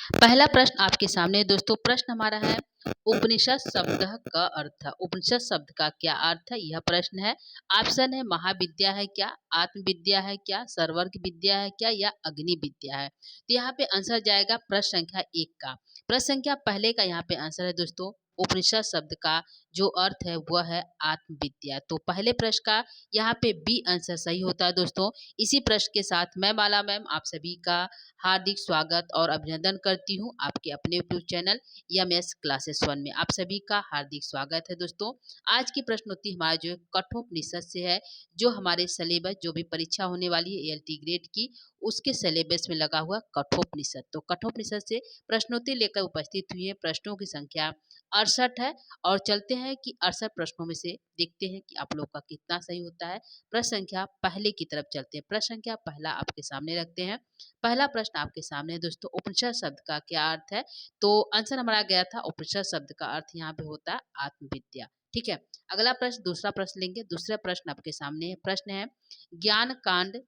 पहला प्रश्न आपके सामने है दोस्तों। प्रश्न हमारा है, उपनिषद शब्द का अर्थ। उपनिषद शब्द का क्या अर्थ है, यह प्रश्न है। ऑप्शन है, महाविद्या है क्या, आत्मविद्या है क्या, सर्वर्ग विद्या है क्या, या अग्नि विद्या है। तो यहाँ पे आंसर जाएगा प्रश्न संख्या 1 का। प्रश्न संख्या पहले का यहाँ पे आंसर है दोस्तों, उपनिषद शब्द का जो अर्थ है वह है आत्मविद्या। तो पहले प्रश्न का यहाँ पे बी आंसर सही होता है दोस्तों। इसी प्रश्न के साथ मैं माला मैम आप सभी का हार्दिक स्वागत और अभिनंदन करती हूँ आपके अपने यूट्यूब चैनल एमएस क्लासेस 1 में। आप सभी का हार्दिक स्वागत है दोस्तों। आज की प्रश्नोत्तरी हमारा जो कठोपनिषद से है, जो हमारे सिलेबस जो भी परीक्षा होने वाली है एएलटी ग्रेड की, उसके सिलेबस में लगा हुआ कठोपनिषद। तो कठोपनिषद से प्रश्नोत्तरी लेकर उपस्थित हुई है। प्रश्नों की संख्या 68 है और चलते हैं कि 68 प्रश्नों में से देखते हैं कि आप लोग का कितना सही होता है। प्रश्न संख्या पहले की तरफ चलते हैं। प्रश्न संख्या पहला आपके सामने रखते हैं। पहला प्रश्न आपके सामने है दोस्तों, उपनिषद शब्द का क्या अर्थ है। तो आंसर हमारा गया था उपनिषद शब्द का अर्थ यहाँ पे होता है आत्मविद्या। ठीक है, अगला प्रश्न दूसरा प्रश्न लेंगे। दूसरा प्रश्न आपके सामने है। प्रश्न है, ज्ञान कांड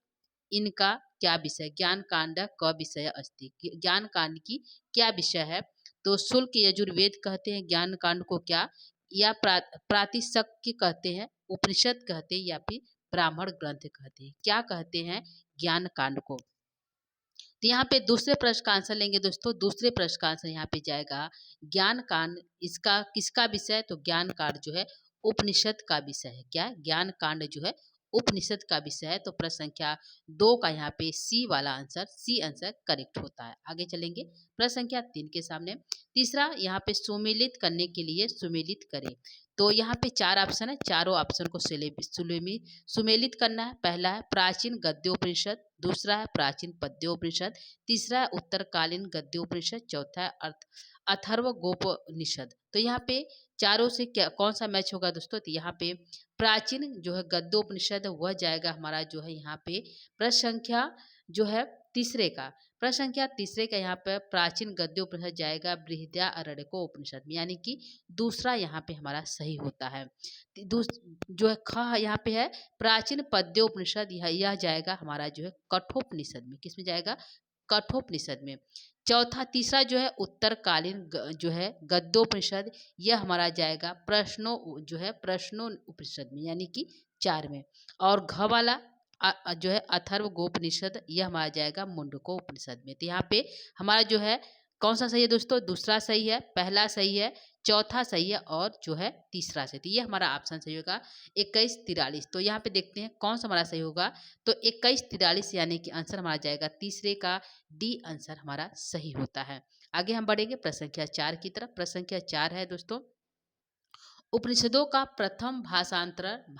इनका क्या विषय, ज्ञान कांड क विषय अस्ति। ज्ञान कांड की क्या विषय है। तो शुल्क यजुर्वेद कहते हैं ज्ञान कांड को क्या, या प्रातिशक्य कहते हैं, उपनिषद कहते हैं, या फिर ब्राह्मण ग्रंथ कहते हैं। क्या कहते हैं ज्ञान कांड को। तो यहाँ पे दूसरे प्रश्न का आंसर लेंगे दोस्तों। दूसरे प्रश्न का आंसर यहाँ पे जाएगा ज्ञान कांड इसका किसका विषय। तो ज्ञान कांड जो है उपनिषद का विषय है। क्या, ज्ञान कांड जो है उपनिषद का विषय है। तो प्रश्न संख्या 2 का यहाँ पे सी वाला आंसर, सी आंसर करेक्ट होता है। आगे चलेंगे प्रश्न संख्या 3 के सामने। तीसरा यहाँ पे सुमेलित करने के लिए सुमेलित करें। तो यहाँ पे 4 ऑप्शन है, चारों ऑप्शन को सुमेलित करना है। पहला है प्राचीन गद्योपनिषद, दूसरा है प्राचीन पद्योपनिषद, तीसरा है उत्तरकालीन गद्योपनिषद, चौथा है अथर्वगोपनिषद। तो यहाँ पे चारों से क्या कौन सा मैच होगा दोस्तों। तो यहाँ पे प्राचीन जो है गद्योपनिषद वह जाएगा हमारा जो है यहाँ पे प्रश्न संख्या जो है तीसरे का। प्रश्न संख्या तीसरे का यहाँ पे प्राचीन गद्योपनिषद जाएगा बृहदारण्यको उपनिषद में, यानी कि दूसरा यहाँ पे हमारा सही होता है। जो है ख यहाँ पे है प्राचीन पद्योपनिषद, यह जाएगा हमारा जो है कठोपनिषद में। किस में जाएगा, कठोपनिषद में। चौथा तीसरा जो है उत्तरकालीन जो है गद्योपनिषद, यह हमारा जाएगा प्रश्नों जो है प्रश्नों उपनिषद में, यानी कि 4 में। और घ वाला जो है अथर्वगोपनिषद, यह हमारा जाएगा मुंडको उपनिषद में। तो यहाँ पे हमारा जो है कौन सा सही है दोस्तों, दूसरा सही है, पहला सही है, चौथा सही है और जो है तीसरा सही। तो ये हमारा ऑप्शन सही होगा 2143। तो यहाँ पे देखते हैं कौन सा हमारा सही होगा। तो 2143 यानी कि आंसर हमारा जाएगा तीसरे का डी आंसर हमारा सही होता है। आगे हम बढ़ेंगे प्रश्न संख्या 4 की तरफ। प्रश्न संख्या 4 है दोस्तों, उपनिषदों का प्रथम भाषांतरण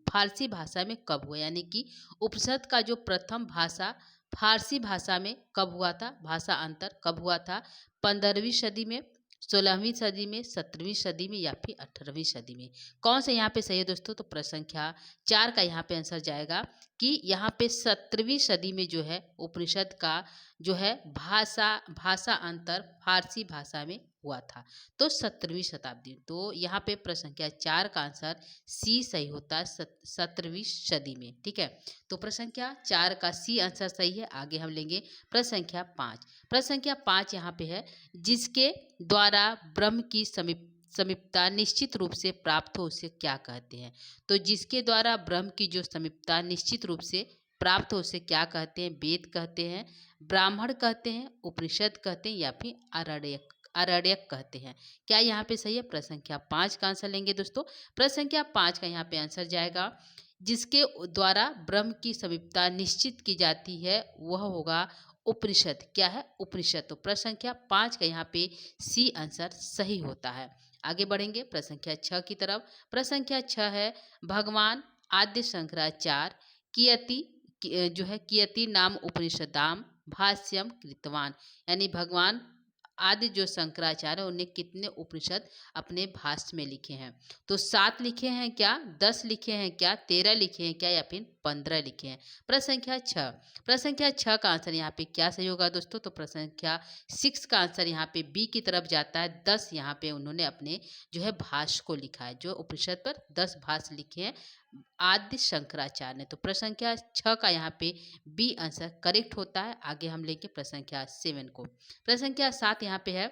फारसी भाषा में कब हुआ, यानी कि उपनिषद का जो प्रथम भाषा फारसी भाषा में कब हुआ था, भाषा अंतर कब हुआ था। 15वीं सदी में, 16वीं सदी में, 17वीं सदी में, या फिर 18वीं सदी में। कौन सा यहाँ पे सही है दोस्तों। तो प्रश्न संख्या 4 का यहाँ पे आंसर जाएगा कि यहाँ पे 17वीं सदी में जो है उपनिषद का जो है भाषा अंतर फारसी भाषा में हुआ था। तो 17वीं शताब्दी। तो यहाँ पे प्रश्न संख्या 4 का आंसर सी सही होता है 17वीं सदी में। ठीक है, तो प्रश्न संख्या 4 का सी आंसर सही है। आगे हम लेंगे प्रश्न संख्या 5। प्रश्न संख्या 5 यहाँ पे है, जिसके द्वारा ब्रह्म की समीपता निश्चित रूप से प्राप्त हो उसे क्या कहते हैं। तो जिसके द्वारा ब्रह्म की जो समीपता निश्चित रूप से प्राप्त हो उसे क्या कहते हैं। वेद कहते हैं, ब्राह्मण कहते हैं, उपनिषद कहते हैं, या फिर आरण्यक कहते हैं। क्या यहाँ पे सही है। प्रश्न संख्या 5 का आंसर लेंगे दोस्तों। प्रश्न संख्या 5 का यहाँ पे आंसर जाएगा, जिसके द्वारा ब्रह्म की समीपता निश्चित की जाती है वह होगा उपनिषद। क्या है, उपनिषद। तो प्रश्न संख्या 5 का यहाँ पे सी आंसर सही होता है। आगे बढ़ेंगे प्रश्न संख्या 6 की तरफ। प्रश्न संख्या 6 है, भगवान आद्य शंकराचार्य जो है कियति नाम उपनिषदाम भाष्यम कृतवान, यानी भगवान आदि जो शंकराचार्य उन्हें कितने उपनिषद अपने भाष्य में लिखे हैं। तो 7 लिखे हैं क्या, 10 लिखे हैं क्या, 13 लिखे हैं क्या, या फिर 15 लिखे हैं। प्रश्न संख्या 6। प्रश्न संख्या 6 का आंसर यहाँ पे क्या सही होगा दोस्तों। तो प्रश्न संख्या 6 का आंसर यहाँ पे बी की तरफ जाता है। 10 यहाँ पे उन्होंने अपने जो है भाष्य को लिखा है, जो उपनिषद पर 10 भाष्य लिखे हैं आदि शंकराचार्य ने। तो प्रश्न संख्या 6 का यहाँ पे बी आंसर करेक्ट होता है। आगे हम लेंगे प्रश्न संख्या 7 को। प्रश्न संख्या 7 यहाँ पे है,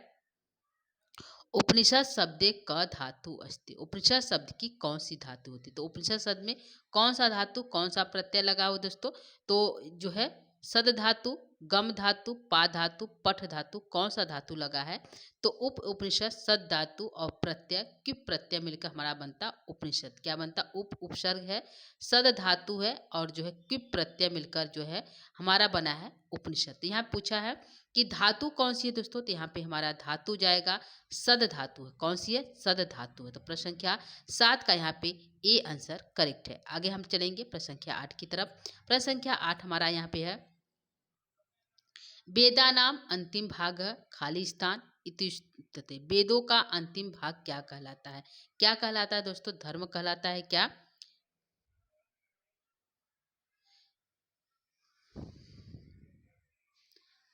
उपनिषद शब्दे क धातु अस्ति। उपनिषद शब्द की कौन सी धातु होती है? तो उपनिषद शब्द में कौन सा धातु, कौन सा प्रत्यय लगा हो दोस्तों? तो जो है सद धातु, गम धातु, पा धातु, पठ धातु, कौन सा धातु लगा है? तो उपनिषद सद धातु और प्रत्यय किप प्रत्यय मिलकर हमारा बनता उपनिषद। क्या बनता? उपसर्ग है, सद धातु है और जो है किप प्रत्यय मिलकर जो है हमारा बना है उपनिषद। तो यहाँ पूछा है कि धातु कौन सी है दोस्तों? तो यहाँ पे हमारा धातु जाएगा सद धातु है। कौन सी है? सद धातु है। तो प्रश्न संख्या 7 का यहाँ पे ए आंसर करेक्ट है। आगे हम चलेंगे प्रश्न संख्या 8 की तरफ। प्रश्न संख्या 8 हमारा यहाँ पे है, वेदानाम अंतिम भाग खाली स्थान इति उच्यते। वेदों का अंतिम भाग क्या कहलाता है? क्या कहलाता है दोस्तों? धर्म कहलाता है क्या?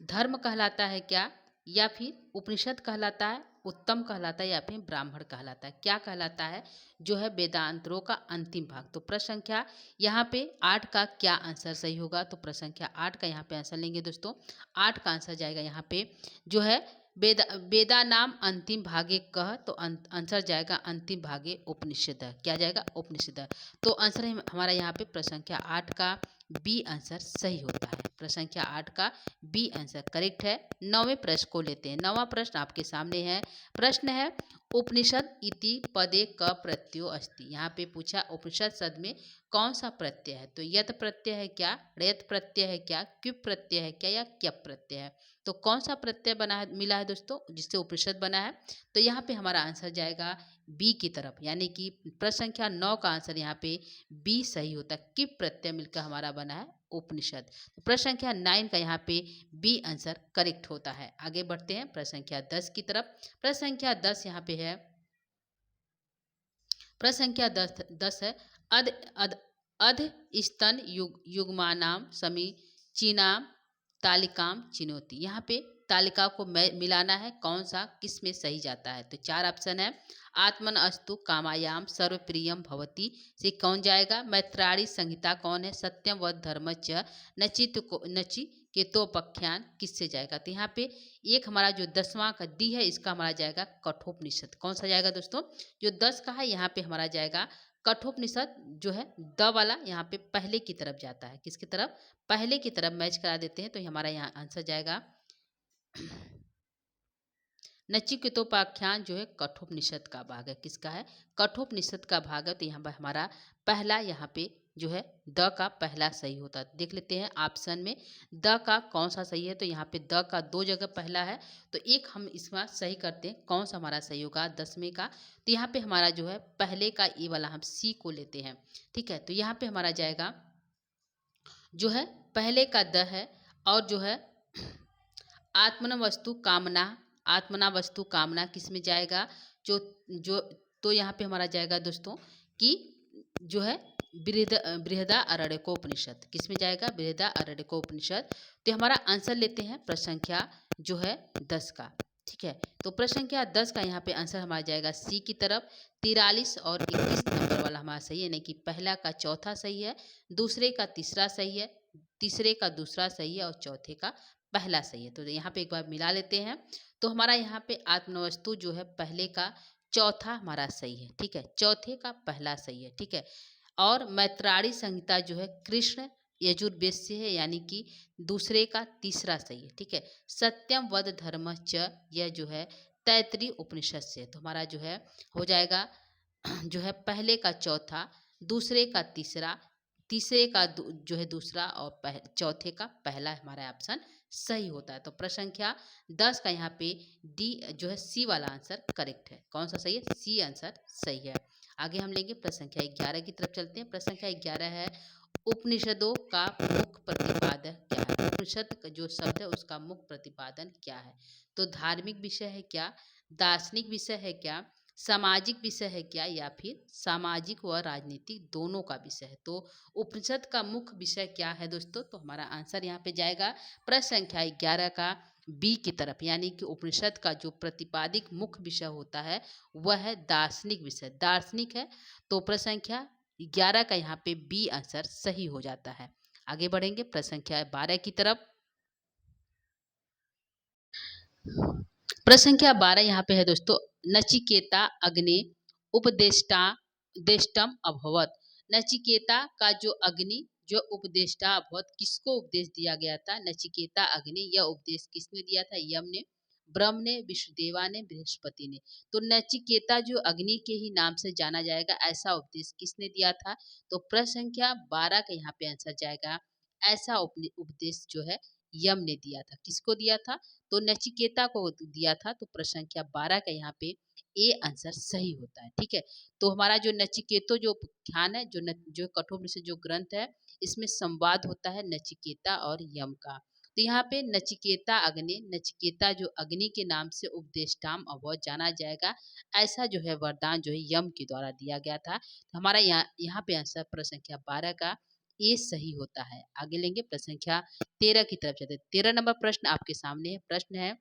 धर्म कहलाता है क्या, या फिर उपनिषद कहलाता है, उत्तम कहलाता है, या फिर ब्राह्मण कहलाता है? क्या कहलाता है जो है वेदांतरों का अंतिम भाग? तो प्रश्न संख्या यहाँ पे 8 का क्या आंसर सही होगा? तो प्रश्न संख्या 8 का यहाँ पे आंसर लेंगे दोस्तों। 8 का आंसर जाएगा यहाँ पे जो है वेदा नाम अंतिम भागे कह, तो आंसर जाएगा अंतिम भागे उपनिषद। क्या जाएगा? उपनिषद। तो आंसर हमारा यहाँ पे प्रश्न संख्या 8 का बी आंसर सही होता है। प्रश्न संख्या 8 का बी आंसर करेक्ट है। 9वें प्रश्न को लेते हैं। 9वां प्रश्न आपके सामने है। प्रश्न है, उपनिषद इति पदे क प्रत्ययो अस्ति। यहाँ पे पूछा उपनिषद शब्द में कौन सा प्रत्यय है? तो यत प्रत्यय है क्या, रेत प्रत्यय है क्या, क्युप प्रत्यय है क्या, या क्यप प्रत्यय है? तो कौन सा प्रत्यय बना है, मिला है दोस्तों जिससे उपनिषद बना है? तो यहाँ पे हमारा आंसर जाएगा बी की तरफ, यानी कि प्रश्न संख्या 9 का आंसर यहाँ पे बी सही होता है। किप प्रत्यय मिलकर हमारा बना है उपनिषद। तो प्रश्न संख्या 9 का यहाँ पे बी आंसर करेक्ट होता है। आगे बढ़ते हैं प्रश्न संख्या 10 की तरफ। प्रश्न संख्या 10 यहाँ पे है, प्रश्न संख्या 10 है, अध अध अध स्तन युग्मानाम समीचीनाम तालिकाम चिनोती। यहाँ पे तालिका को मिलाना है, कौन सा किस में सही जाता है? तो 4 ऑप्शन है। आत्मन अस्तु कामायाम सर्वप्रियम भवती से कौन जाएगा? मैत्राणी संहिता कौन है? सत्यम व धर्मच नचि केतोपख्यान किससे जाएगा? तो यहाँ पे एक हमारा जो 10वां का डी है, इसका हमारा जाएगा कठोपनिषद। कौन सा जाएगा दोस्तों? जो 10 का है यहाँ पे हमारा जाएगा कठोपनिषद, जो है द वाला यहाँ पे पहले की तरफ जाता है। किसकी तरफ? पहले की तरफ मैच करा देते हैं। तो हमारा यहाँ आंसर जाएगा नचिकेतोपाख्यान, जो है कठोपनिषद का भाग है। किसका है? कठोपनिषद का भाग है। तो यहाँ पर हमारा पहला यहाँ पे जो है द का पहला सही होता है। देख लेते हैं ऑप्शन में द का कौन सा सही है। तो यहाँ पे द का 2 जगह पहला है, तो एक हम इसमें सही करते हैं, कौन सा हमारा सही होगा 10वें का? तो यहाँ पे हमारा जो है पहले का ए वाला हम सी को लेते हैं। ठीक है, तो यहाँ पे हमारा जाएगा जो है पहले का द है, और जो है आत्मना वस्तु कामना, आत्मना वस्तु कामना किस में जाएगा? जो जो तो यहाँ पे हमारा जाएगा दोस्तों कि जो है बृहदा अरण्यकोपनिषद। किस में जाएगा? बृहदा अरण्यकोपनिषद। तो हमारा आंसर लेते हैं प्रश्न संख्या जो है 10 का। ठीक है, तो प्रश्न संख्या 10 का यहाँ पे आंसर हमारा जाएगा सी की तरफ। 43 और 21 नंबर वाला हमारा सही है, यानी कि पहला का चौथा सही है, दूसरे का तीसरा सही है, तीसरे का दूसरा सही है, और चौथे का पहला सही है। तो यहाँ पे एक बार मिला लेते हैं। तो हमारा यहाँ पे आत्मवस्तु जो है पहले का चौथा हमारा सही है। ठीक है, चौथे का पहला सही है। ठीक है, और मैत्राणी संहिता जो है कृष्ण यजुर्वेद से है, यानी कि दूसरे का तीसरा सही है। ठीक है, सत्यम वद धर्म च, यह जो है तैतृय उपनिषद से। तो हमारा जो है हो जाएगा जो है पहले का चौथा, दूसरे का तीसरा, तीसरे का जो है दूसरा, और चौथे का पहला हमारा ऑप्शन सही होता है। तो प्रश्न संख्या 10 का यहाँ पे डी जो है सी वाला आंसर करेक्ट है। कौन सा सही है? सी आंसर सही है। आगे हम लेंगे प्रश्न संख्या 11 की तरफ चलते हैं। प्रश्न संख्या 11 है, उपनिषदों का मुख्य प्रतिपादन क्या है? उपनिषद का जो शब्द है उसका मुख्य प्रतिपादन क्या है? तो धार्मिक विषय है क्या, दार्शनिक विषय है क्या, सामाजिक विषय है क्या, या फिर सामाजिक व राजनीतिक दोनों का विषय है? तो उपनिषद का मुख्य विषय क्या है दोस्तों? तो हमारा आंसर यहाँ पे जाएगा प्रश्न संख्या 11 का बी की तरफ, यानी कि उपनिषद का जो प्रतिपादित मुख्य विषय होता है वह है दार्शनिक विषय। दार्शनिक है, तो प्रश्न संख्या 11 का यहाँ पे बी आंसर सही हो जाता है। आगे बढ़ेंगे प्रश्न संख्या 12 की तरफ। प्रश्न संख्या 12 यहाँ पे है दोस्तों, नचिकेता अग्नि उपदेष्टा देष्टम अभवत। नचिकेता का जो अग्नि जो उपदेष्टा अभवत, किसको उपदेश दिया गया था? नचिकेता अग्नि, यह उपदेश किसने दिया था? यम ने, ब्रह्म ने, विष्णुदेवा ने, बृहस्पति ने। तो नचिकेता जो अग्नि के ही नाम से जाना जाएगा, ऐसा उपदेश किसने दिया था? तो प्रश्न संख्या 12 का यहाँ पे आंसर जाएगा, ऐसा उपदेश जो है यम ने दिया था। किसको दिया था? तो नचिकेता को दिया था। तो प्रश्न संख्या 12 का यहाँ पे ए आंसर सही होता है। ठीक है, तो हमारा जो नचिकेतो जो ध्यान है, जो कठोपनिषद जो ग्रंथ है, इसमें संवाद होता है नचिकेता और यम का। तो यहाँ पे नचिकेता अग्नि, नचिकेता जो अग्नि के नाम से उपदेष्टाम अभवत जाना जाएगा, ऐसा जो है वरदान जो है यम के द्वारा दिया गया था। तो हमारा यहाँ पे आंसर प्रश्न संख्या 12 का ए सही होता है। आगे लेंगे प्रश्न संख्या 13 की तरफ चलते। 13 नंबर प्रश्न आपके सामने है। प्रश्न है,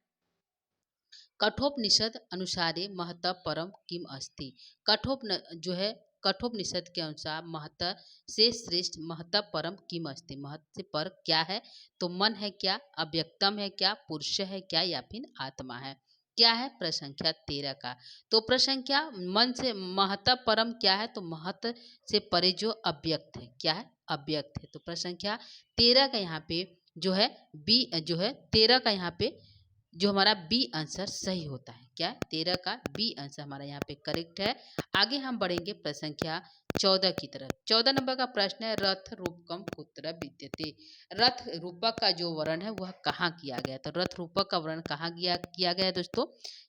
कठोपनिषद अनुसारे महत्व परम किम अस्ति। जो है कठोपनिषद के अनुसार महत्व से श्रेष्ठ महत्व परम किम अस्ति, महत्व से पर क्या है? तो मन है क्या, अव्यक्तम है क्या, पुरुष है क्या, या फिर आत्मा है? क्या है प्रश्न संख्या 13 का? तो प्रश्न संख्या मन से महत्व परम क्या है? तो महत्व से परे जो अव्यक्त है, क्या है? अव्यक्त है। तो प्रश्न संख्या 13 का यहाँ पे जो है बी, जो है 13 का यहाँ पे जो हमारा बी आंसर सही होता है। क्या? 13 का बी आंसर हमारा यहाँ पे करेक्ट है। आगे हम बढ़ेंगे प्रश्न संख्या 14 की तरफ। 14 नंबर का प्रश्न है, रथ रूपकम कुत्र विद्यते। रथ रूपक का जो वर्ण है वह कहाँ किया गया? तो रथ रूपक का वर्ण कहाँ किया गया है दोस्तों?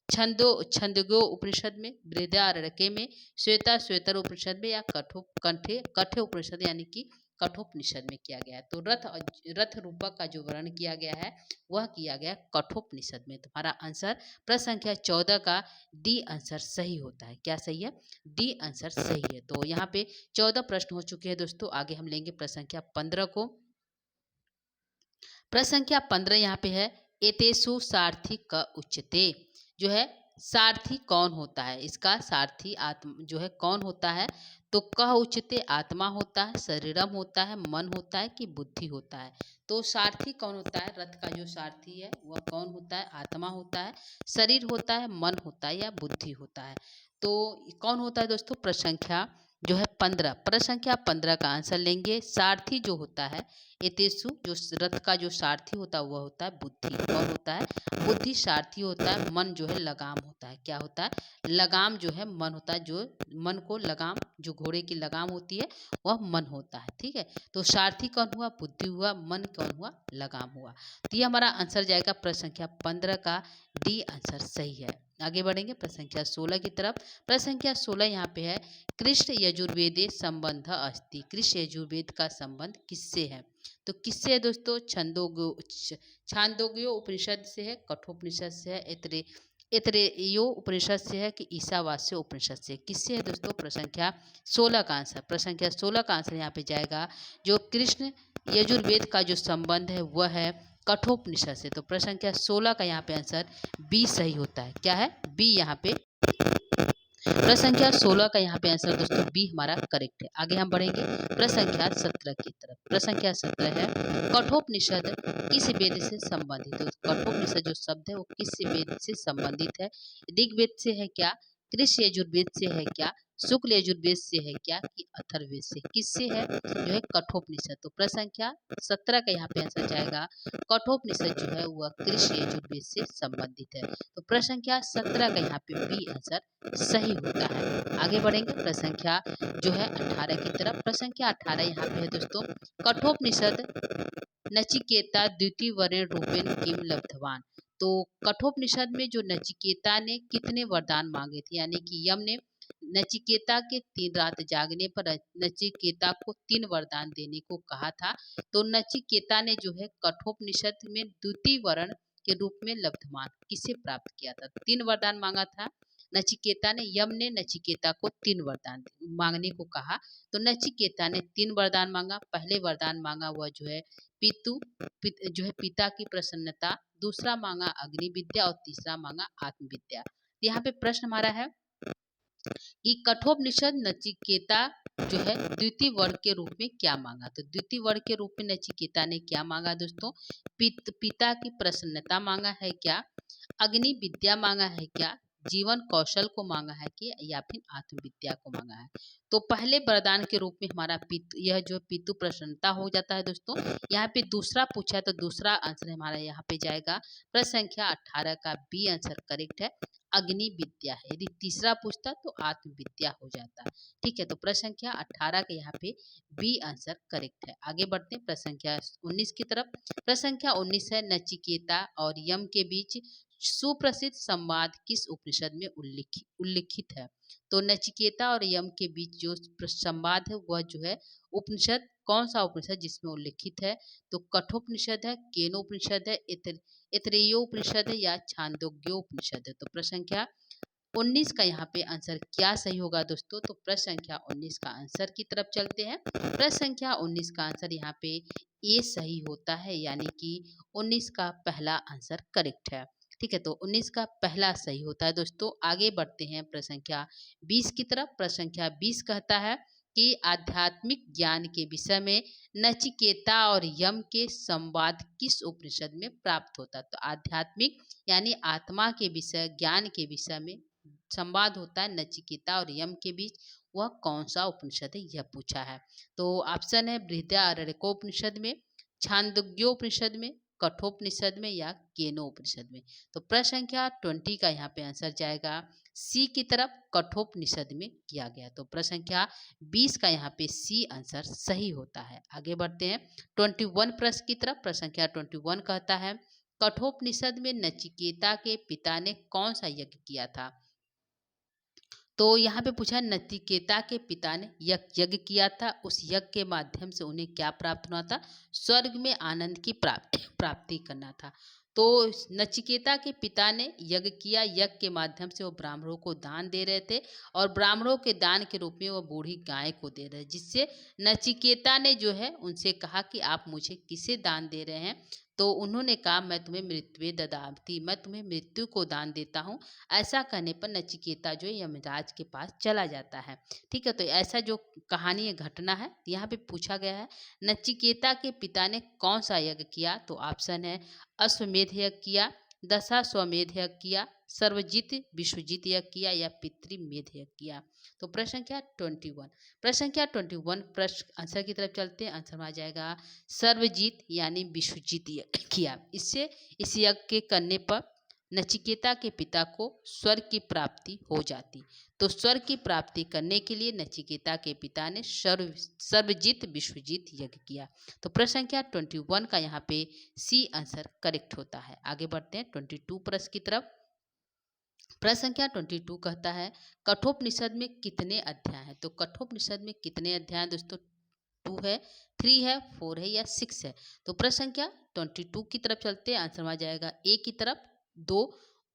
छंदोग्यो उपनिषद में, बृहदारण्यके में, श्वेतर उपनिषद में, या कठे उपनिषद यानी कि कठोपनिषद में किया गया है। तो रथ रूपक का जो वर्ण किया गया है वह किया गया कठोपनिषद में। तुम्हारा आंसर प्रश्न संख्या 14 का डी आंसर सही होता है। क्या सही है? डी आंसर सही है। तो यहाँ पे 14 प्रश्न हो चुके हैं दोस्तों। आगे हम लेंगे प्रश्न संख्या 15 को। प्रश्न संख्या 15 यहाँ पे है, एतेषु सारथी क उच्यते। जो है सारथी कौन होता है? इसका सारथी आत्मा जो है कौन होता है? तो कह उच्यते आत्मा होता है, शरीरम होता है, मन होता है, कि बुद्धि होता है? तो सारथी कौन होता है? रथ का जो सारथी है वह कौन होता है? आत्मा होता है, शरीर होता है, मन होता है, या बुद्धि होता है? तो कौन होता है दोस्तों? प्रश्न संख्या जो है 15, प्रश्न संख्या 15 का आंसर लेंगे। सारथी जो होता है, एतेसु जो रथ का जो सारथी होता है वह होता है बुद्धि। कौन होता है? बुद्धि सारथी होता है। मन जो है लगाम होता है। क्या होता है? लगाम जो है मन होता है। जो मन को लगाम, जो घोड़े की लगाम होती है वह मन होता है। ठीक है, तो सारथी कौन हुआ? बुद्धि हुआ। मन कौन हुआ? लगाम हुआ। तो ये हमारा आंसर जाएगा प्रश्न संख्या 15 का डी आंसर सही है। आगे बढ़ेंगे प्रश्न संख्या 16 की तरफ। प्रश्न संख्या 16 यहाँ पे है, कृष्ण यजुर्वेदे संबंध अस्ति। कृष्ण यजुर्वेद का संबंध किससे है? तो किससे है दोस्तों? छांदोग्यो उपनिषद से है, कठोपनिषद से है, ऐतरेयो उपनिषद से है, कि ईशावास्य उपनिषद से? किससे है दोस्तों? प्रश्न संख्या 16 का आंसर, प्रश्न संख्या 16 का आंसर यहाँ पे जाएगा, जो कृष्ण यजुर्वेद का जो संबंध है वह है कठोपनिषद से। तो प्रश्न संख्या 16 का यहाँ पे आंसर बी सही होता है। क्या है? बी यहाँ पे प्रश्न संख्या 16 का यहाँ पे आंसर दोस्तों बी हमारा करेक्ट है। आगे हम बढ़ेंगे प्रश्न संख्या 17 की तरफ। प्रश्न संख्या 17 है, कठोपनिषद किस वेद से संबंधित है? तो कठोपनिषद जो शब्द है वो किस वेद से संबंधित है? ऋग्वेद से है क्या, कृषि यजुर्वेद से है क्या, शुक्ल यजुर्वेद से है क्या, कि अथर्ववेद से? किससे है? जो है कठोपनिषद। तो प्रश्न संख्या 17 का यहाँ पे आंसर जाएगा, कठोपनिषद जो है वह कृषि यजुर्वेद से संबंधित है। तो प्रश्न संख्या 17 का यहाँ पे बी आंसर सही होता है। आगे बढ़ेंगे प्रश्न संख्या जो है 18 की तरफ। प्रश्न संख्या 18 यहाँ पे है दोस्तों, कठोपनिषद नचिकेता द्वितीय वर्ण रूपेण किम लब्धवान। तो कठोपनिषद में जो नचिकेता ने कितने वरदान मांगे थे, यानी कि यम ने नचिकेता के 3 रात जागने पर नचिकेता को 3 वरदान देने को कहा था। तो नचिकेता ने जो है कठोपनिषद में द्वितीय वर्ण के रूप में लब्धमान किसे प्राप्त किया था? 3 वरदान मांगा था नचिकेता ने। यम ने नचिकेता को 3 वरदान मांगने को कहा। तो नचिकेता ने 3 वरदान मांगा। पहले वरदान मांगा वह जो है जो है पिता की प्रसन्नता, दूसरा मांगा अग्नि विद्या, और तीसरा मांगा आत्मविद्या। यहाँ पे प्रश्न हमारा है कि कठोपनिषद नचिकेता जो है द्वितीय वर्ग के रूप में क्या मांगा। तो द्वितीय वर्ग के रूप में नचिकेता ने क्या मांगा दोस्तों, पिता की प्रसन्नता मांगा है क्या, अग्नि विद्या मांगा है क्या, जीवन कौशल को मांगा है कि या फिर आत्मविद्या को मांगा है। तो पहले वरदान के रूप में हमारा यह जो पितु प्रसन्नता हो जाता है दोस्तों। यहाँ पे दूसरा पूछा है तो दूसरा आंसर हमारा यहाँ पे जाएगा प्रश्न संख्या 18 का बी आंसर करेक्ट है, अग्नि विद्या है। यदि तीसरा पूछता तो आत्मविद्या हो जाता। ठीक है, तो प्रश्न संख्या 18 के यहाँ पे बी आंसर करेक्ट है। आगे बढ़ते हैं प्रश्न संख्या 19 की तरफ। प्रश्न संख्या 19 है, नचिकेता और यम के बीच सुप्रसिद्ध संवाद किस उपनिषद में उल्लिखित है। तो नचिकेता और यम के बीच जो संवाद है वह जो है उपनिषद, कौन सा उपनिषद जिसमें उल्लिखित है। तो कठोपनिषद है, केनोपनिषद है, ऐतरेयोपनिषद है या छांदोग्योपनिषद है। तो प्रश्न संख्या 19 का यहाँ पे आंसर क्या सही होगा दोस्तों। तो प्रश्न संख्या 19 का आंसर की तरफ चलते हैं। प्रश्न संख्या 19 का आंसर यहाँ पे ए सही होता है, यानी कि 19 का पहला आंसर करेक्ट है। ठीक है, तो 19 का पहला सही होता है दोस्तों। आगे बढ़ते हैं प्रश्न संख्या 20 की तरफ। प्रश्न संख्या 20 कहता है कि आध्यात्मिक ज्ञान के विषय में नचिकेता और यम के संवाद किस उपनिषद में प्राप्त होता है। तो आध्यात्मिक यानी आत्मा के विषय, ज्ञान के विषय में संवाद होता है नचिकेता और यम के बीच, वह कौन सा उपनिषद है यह पूछा है। तो ऑप्शन है बृहदारण्यकोपनिषद में, छांदोग्योपनिषद में, कठोपनिषद में या केनोपनिषद में। तो प्रश्न संख्या 20 का यहाँ पे आंसर जाएगा सी की तरफ, कठोपनिषद में किया गया। तो प्रश्न संख्या 20 का यहाँ पे सी आंसर सही होता है। आगे बढ़ते हैं 21 प्रश्न की तरफ। प्रश्न संख्या 21 कहता है कठोपनिषद में नचिकेता के पिता ने कौन सा यज्ञ किया था। तो यहाँ पे पूछा नचिकेता के पिता ने यज्ञ किया था, उस यज्ञ के माध्यम से उन्हें क्या प्राप्त होना था, स्वर्ग में आनंद की प्राप्ति करना था। तो नचिकेता के पिता ने यज्ञ किया, यज्ञ के माध्यम से वो ब्राह्मणों को दान दे रहे थे और ब्राह्मणों के दान के रूप में वो बूढ़ी गाय को दे रहे, जिससे नचिकेता ने जो है उनसे कहा कि आप मुझे किसे दान दे रहे हैं। तो उन्होंने कहा मैं तुम्हें मृत्यु ददाती, मैं तुम्हें मृत्यु को दान देता हूँ। ऐसा कहने पर नचिकेता जो है यमराज के पास चला जाता है। ठीक है, तो ऐसा जो कहानी है, घटना है, यहाँ पे पूछा गया है नचिकेता के पिता ने कौन सा यज्ञ किया। तो ऑप्शन है अश्वमेध यज्ञ किया, दशाश्वमेध यज्ञ किया, सर्वजित विश्वजित यज्ञ किया या पितृमेध यज्ञ किया। तो प्रश्न संख्या 21, प्रश्न संख्या 21 प्रश्न आंसर की तरफ चलते हैं। आंसर में आ जाएगा सर्वजित यानी विश्वजित यज्ञ किया। इससे इस यज्ञ के करने पर नचिकेता के पिता को स्वर्ग की प्राप्ति हो जाती। तो स्वर्ग की प्राप्ति करने के लिए नचिकेता के पिता ने सर्वजित विश्वजित यज्ञ किया। तो प्रश्न संख्या 21 का यहाँ पे सी आंसर करेक्ट होता है। आगे बढ़ते हैं 22 प्रश्न की तरफ। प्रश्न संख्या 22 कहता है कठोपनिषद में कितने अध्याय हैं। तो कठोपनिषद में कितने अध्याय हैं दोस्तों, 2 है, 3 है, 4 है या 6 है। तो प्रश्न संख्या 22 की तरफ चलते हैं। आंसर में आ जाएगा ए की तरफ, 2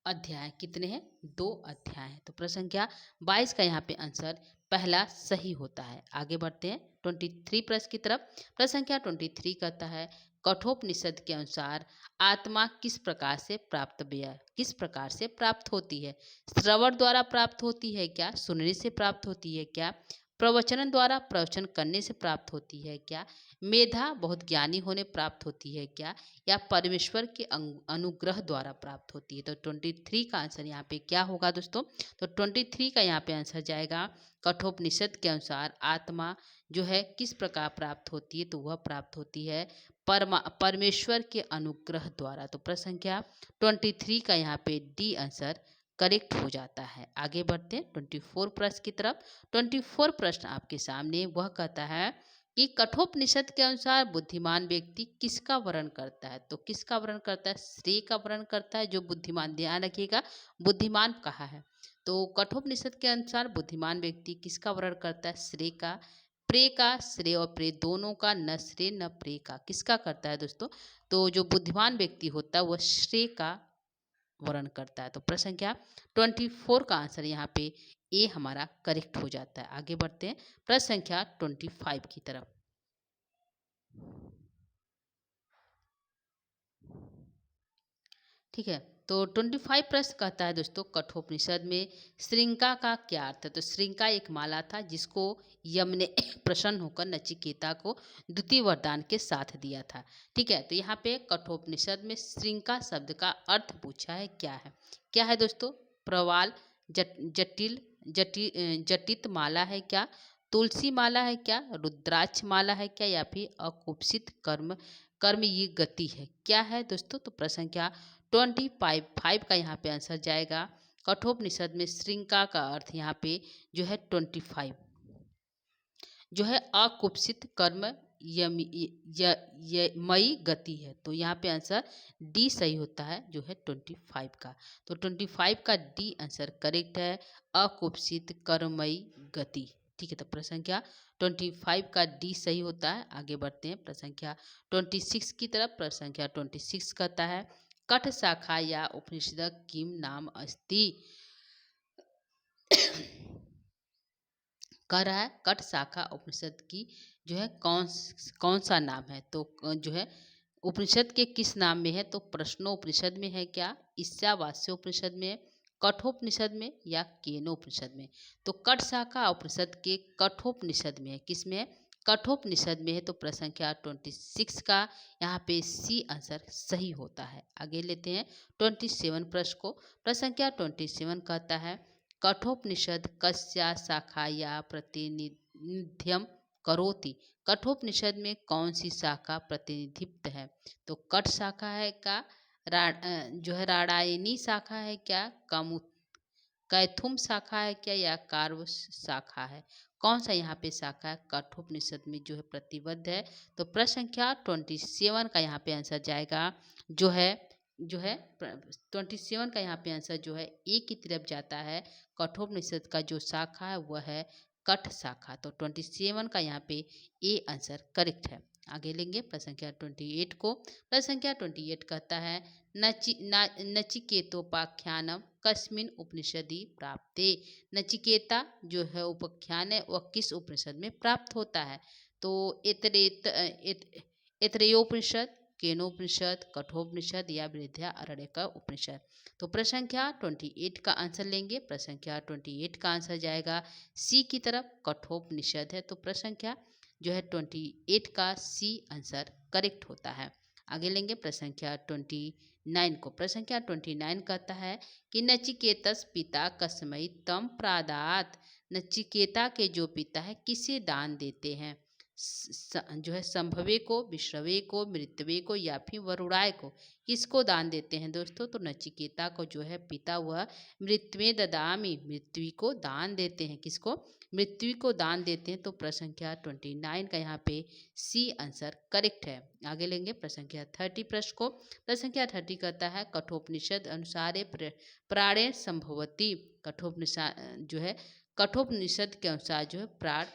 अध्याय। कितने हैं, 2 अध्याय हैं। तो प्रश्न संख्या 22 का यहाँ पे आंसर पहला सही होता है। आगे बढ़ते हैं 23 प्रश्न की तरफ। प्रश्न संख्या 23 कहता है कठोपनिषद के अनुसार आत्मा किस प्रकार से किस प्रकार से प्राप्त होती है। श्रवण द्वारा प्राप्त होती है क्या, सुनने से प्राप्त होती है क्या, प्रवचन द्वारा प्रवचन करने से प्राप्त होती है क्या, मेधा बहुत ज्ञानी होने प्राप्त होती है क्या, या परमेश्वर के अनुग्रह द्वारा प्राप्त होती है। तो 23 का आंसर यहाँ पे क्या होगा दोस्तों। तो 23 का यहाँ पे आंसर जाएगा कठोपनिषद के अनुसार आत्मा जो है किस प्रकार प्राप्त होती है। तो वह प्राप्त होती है परमेश्वर के अनुग्रह द्वारा। तो प्रश्न संख्या 23 का यहाँ पे डी आंसर करेक्ट हो जाता है। आगे बढ़ते हैं 24 प्रश्न की तरफ। 24 प्रश्न आपके सामने वह कहता है कि कठोपनिषद के अनुसार बुद्धिमान व्यक्ति किसका वर्ण करता है। तो किसका वर्ण करता है, श्रेय का वर्ण करता है। जो बुद्धिमान, ध्यान रखिएगा बुद्धिमान कहा है। तो कठोपनिषद के अनुसार बुद्धिमान व्यक्ति किसका वर्ण करता है, श्रेय का। प्रे का, श्रेय और प्रे दोनों का, न श्रेय न प्रे का, किसका करता है दोस्तों। तो जो बुद्धिमान व्यक्ति होता है वह श्रेय का वर्ण करता है। तो प्रश्न संख्या 24 का आंसर यहाँ पे ए हमारा करेक्ट हो जाता है। आगे बढ़ते हैं प्रश्न संख्या 25 की तरफ। ठीक है, तो 25 प्रश्न कहता है दोस्तों, कठोपनिषद में श्रृंगा का क्या अर्थ है। तो श्रृंगा एक माला था जिसको यम ने प्रसन्न होकर नचिकेता को द्वितीय वरदान के साथ दिया था। ठीक है, तो यहाँ पे कठोपनिषद में श्रृंगा शब्द का अर्थ पूछा है, क्या है दोस्तों। प्रवाल, जटित माला है क्या, तुलसी माला है क्या, रुद्राक्ष माला है क्या, या फिर अकुपसित कर्म ये गति है, क्या है दोस्तों। तो प्रश्न क्या 25 का यहाँ पे आंसर जाएगा। कठोपनिषद में श्रृंगा का अर्थ यहाँ पे जो है 25 जो है अकुपसित कर्म मई गति है। तो यहाँ पे आंसर डी सही होता है जो है 25 का। तो 25 का डी आंसर करेक्ट है, अकुपसित कर्ममयी गति। ठीक है, तो प्रश्न संख्या 25 का डी सही होता है। आगे बढ़ते हैं प्रश्न संख्या 26 की तरफ। प्रश्न संख्या 26 कहता है, कठ शाखा या उपनिषद किम नाम अस्ति। कह रहा है कठ शाखा उपनिषद की जो है कौन सा नाम है। तो जो है उपनिषद के किस नाम में है। तो प्रश्नोपनिषद में है क्या, ईशावास्योपनिषद में, कठोपनिषद में, या केनोपनिषद में। तो कठ शाखा उपनिषद के कठोपनिषद में है। किस में है, कठोपनिषद में है। तो प्रश्न संख्या 26 का यहाँ पे सी आंसर सही होता है। आगे लेते हैं 27 प्रश्न को। प्रश्न संख्या 27 कहता है, कठोपनिषद कस्या शाखाया प्रतिनिधित्व करोति। कठोपनिषद में कौन सी शाखा प्रतिनिधित्व है। तो कठ शाखा है का, जो है राडायनी शाखा है क्या, कैथुम शाखा है क्या, या कार्व शाखा है। कौन सा यहाँ पे शाखा है कठोपनिषद में जो है प्रतिबद्ध है। तो प्रश्न संख्या 27 का यहाँ पे आंसर जाएगा जो है 27 का यहाँ पे आंसर जो है ए की तरफ जाता है। कठोपनिषद का जो शाखा है वह है कठ शाखा। तो 27 का यहाँ पे ए आंसर करेक्ट है। आगे लेंगे प्रश्न संख्या 28 को। प्रश्न संख्या 28 कहता है, नचिकेतोपाख्यानम कस्मिन उपनिषदि प्राप्ते। नचिकेता जो है उपाख्यान है वह किस उपनिषद में प्राप्त होता है। तो ऐतरेयोपनिषद, केनोपनिषद, कठोपनिषद, या बृहदारण्यक उपनिषद। तो प्रश्न संख्या 28 का आंसर लेंगे। प्रश्न संख्या 28 का आंसर जाएगा सी की तरफ, कठोपनिषद है। तो प्रश्न संख्या जो है 28 का सी आंसर करेक्ट होता है। आगे लेंगे प्रश्न संख्या 29 को। प्रश्न संख्या 29 कहता है कि नचिकेतस पिता कस्मै तम प्रादात। नचिकेता के जो पिता है किसे दान देते हैं। जो है संभवे को, विश्रवे को, मृत्यवे को, या फिर वरुणाय को। किसको दान देते हैं दोस्तों। तो नचिकेता को जो है पिता वह मृत्युवे ददामी, मृत्यु को दान देते हैं। किसको, मृत्यु को दान देते हैं। तो प्रश्न संख्या 29 का यहाँ पे सी आंसर करेक्ट है। आगे लेंगे प्रश्न संख्या 30 प्रश्न को। प्रश्न संख्या 30 कहता है, कठोपनिषद अनुसारे प्राणेर संभवती। कठोपनिषद जो है कठोपनिषद के अनुसार जो है प्राण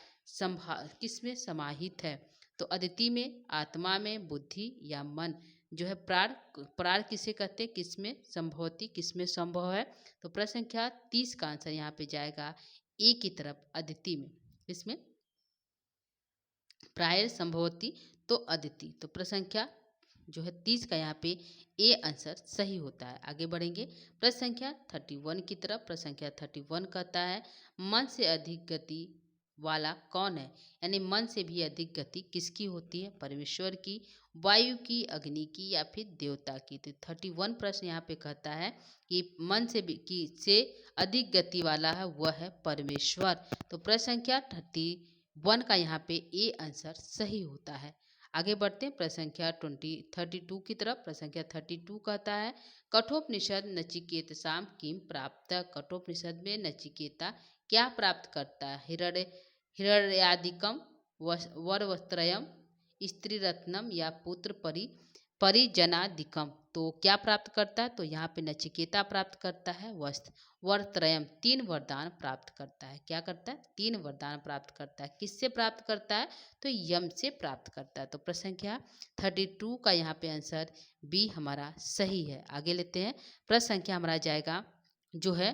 किसमें समाहित है। तो अदिति में, आत्मा में, बुद्धि या मन। जो है प्राण किसे कहते हैं, किसमें संभवती, किसमें संभव है। तो प्रश्न संख्या 30 का आंसर यहाँ पे जाएगा ए की तरफ, अदिति में। इसमें प्राय संभवती तो अदिति। तो प्रश्न संख्या जो है 30 का यहाँ पे ए आंसर सही होता है। आगे बढ़ेंगे प्रश्न संख्या 31 की तरफ। प्रश्न संख्या 31 कहता है, मन से अधिक गति वाला कौन है। यानी मन से भी अधिक गति किसकी होती है, परमेश्वर की, वायु की, अग्नि की, या फिर देवता की। तो 31 प्रश्न यहाँ पे कहता है कि मन से अधिक गति वाला है वह है परमेश्वर। तो प्रश्न संख्या 31 का यहाँ पे ए आंसर सही होता है। आगे बढ़ते हैं प्रश्न संख्या 32 की तरफ। प्रश्न संख्या 32 कहता है, कठोपनिषद नचिकेतसाम किम प्राप्त। कठोपनिषद में नचिकेता क्या प्राप्त करता है। हिरण्यादिकम, वरवस्त्रयम, स्त्री रत्नम, या पुत्र परिजनादिकम। तो क्या प्राप्त करता है। तो यहाँ पे नचिकेता प्राप्त करता है वस्त्र, वरत्रयम, 3 वरदान प्राप्त करता है। क्या करता है, 3 वरदान प्राप्त करता है। किससे प्राप्त करता है, तो यम से प्राप्त करता है। तो प्रश्न संख्या 32 का यहाँ पे आंसर बी हमारा सही है। आगे लेते हैं प्रश्न संख्या हमारा जाएगा जो है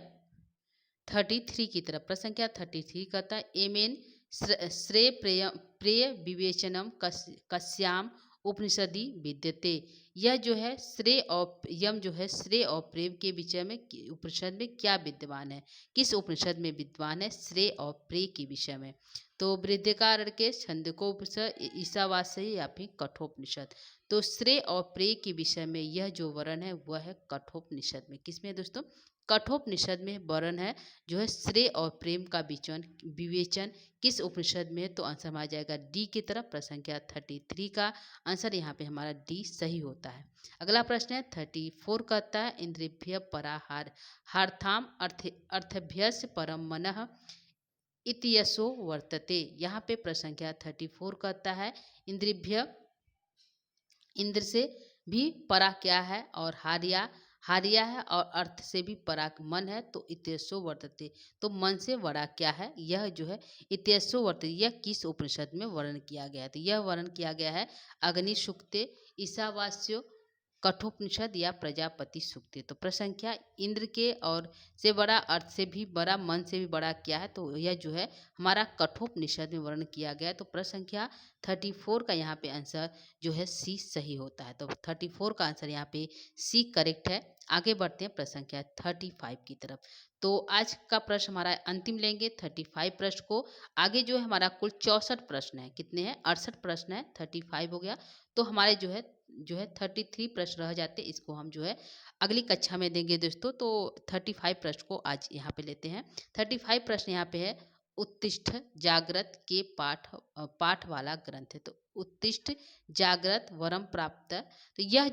33 की तरफ। प्रश्न संख्या 33 कहता है, एमेन श्रेय प्रेय विवेचनम कस्याम उपनिषदि विद्यते। यह जो है श्रेय और यम जो है श्रेय और प्रेम के विषय में उपनिषद में क्या विद्यमान है, किस उपनिषद में विद्यमान है श्रेय और प्रेय के विषय में। तो बृहदारण्यक, छंदोग्योपनिषद, ईशावास्य या फिर कठोपनिषद। तो श्रेय और प्रेय के विषय में यह जो वर्ण है वह है कठोपनिषद में। किसमें दोस्तों? कठोपनिषद में वर्ण है जो है श्रेय और प्रेम का विवेचन किस उपनिषद में है? तो आंसर हमारा जाएगा डी की तरफ। प्रश्न संख्या 33 का आंसर यहाँ पे हमारा डी सही होता है। अगला प्रश्न है 34, कहता है इंद्रियभ्य पराहार हार्थाम अर्थभ्यस्य परम मनः इत्यसो वर्तते। यहाँ पे प्रश्न संख्या 34 कहता है इंद्रियभ्य, इंद्र से भी परा क्या है और हारिया है और अर्थ से भी परा मन है, तो इत्यसो वर्तते। तो मन से बड़ा क्या है? यह जो है इत्यसो वर्तते, यह किस उपनिषद में वर्णन किया गया है? तो यह वर्णन किया गया है अग्नि सूक्ते, ईशावास्यो, कठोपनिषद या प्रजापति सूक्त। तो प्रसंख्या इंद्र के और से बड़ा, अर्थ से भी बड़ा, मन से भी बड़ा क्या है? तो यह जो है हमारा कठोपनिषद में वर्णन किया गया है। तो प्रसंख्या 34 का यहाँ पे आंसर जो है सी सही होता है। तो 34 का आंसर यहाँ पे सी करेक्ट है। आगे बढ़ते हैं प्रसंख्या 35 की तरफ। तो आज का प्रश्न हमारा अंतिम लेंगे 35 प्रश्न को। आगे जो है हमारा कुल 64 प्रश्न है। कितने हैं? 68 प्रश्न है, 35 हो गया। तो हमारे जो है 33 प्रश्न रह जाते, इसको हम जो है अगली कक्षा में देंगे दोस्तों। तो 35 प्रश्न को आज यहाँ पे लेते हैं। 35 प्रश्न यहाँ पे है उत्तिष्ठ जागृत के पाठ वाला ग्रंथ है। तो उत्तिष्ठ जागृत वरम प्राप्त। तो यह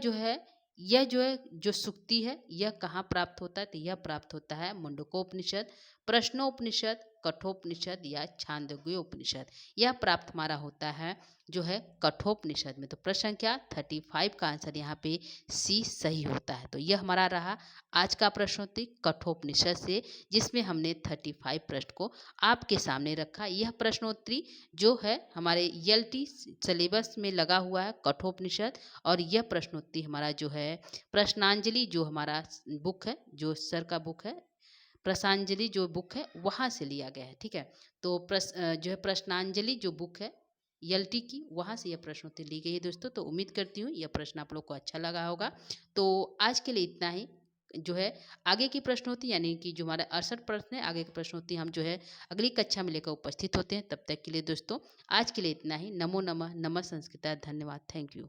जो सुक्ति है यह कहाँ प्राप्त होता है? तो यह प्राप्त होता है मुंडकोपनिषद, प्रश्नोपनिषद, कठोपनिषद या छांदोग्य उपनिषद। यह प्राप्त हमारा होता है जो है कठोपनिषद में। तो प्रश्न संख्या 35 का आंसर यहाँ पे सी सही होता है। तो यह हमारा रहा आज का प्रश्नोत्तरी कठोपनिषद से, जिसमें हमने 35 प्रश्न को आपके सामने रखा। यह प्रश्नोत्तरी जो है हमारे ELT सिलेबस में लगा हुआ है कठोपनिषद, और यह प्रश्नोत्तरी हमारा जो है प्रश्नांजलि जो हमारा बुक है, जो सर का बुक है प्रश्नांजलि जो बुक है वहाँ से लिया गया है। ठीक है, तो जो है प्रश्नांजलि जो बुक है ELT की, वहाँ से यह प्रश्नोत्तरी ली गई है दोस्तों। तो उम्मीद करती हूँ यह प्रश्न आप लोग को अच्छा लगा होगा। तो आज के लिए इतना ही। जो है आगे की प्रश्नोत्तरी यानी कि जो हमारा 68 प्रश्न है, आगे की प्रश्नोत्तरी हम जो है अगली कक्षा में लेकर उपस्थित होते हैं। तब तक के लिए दोस्तों आज के लिए इतना ही। नमो नमः, नमः संस्कृता, धन्यवाद, थैंक यू।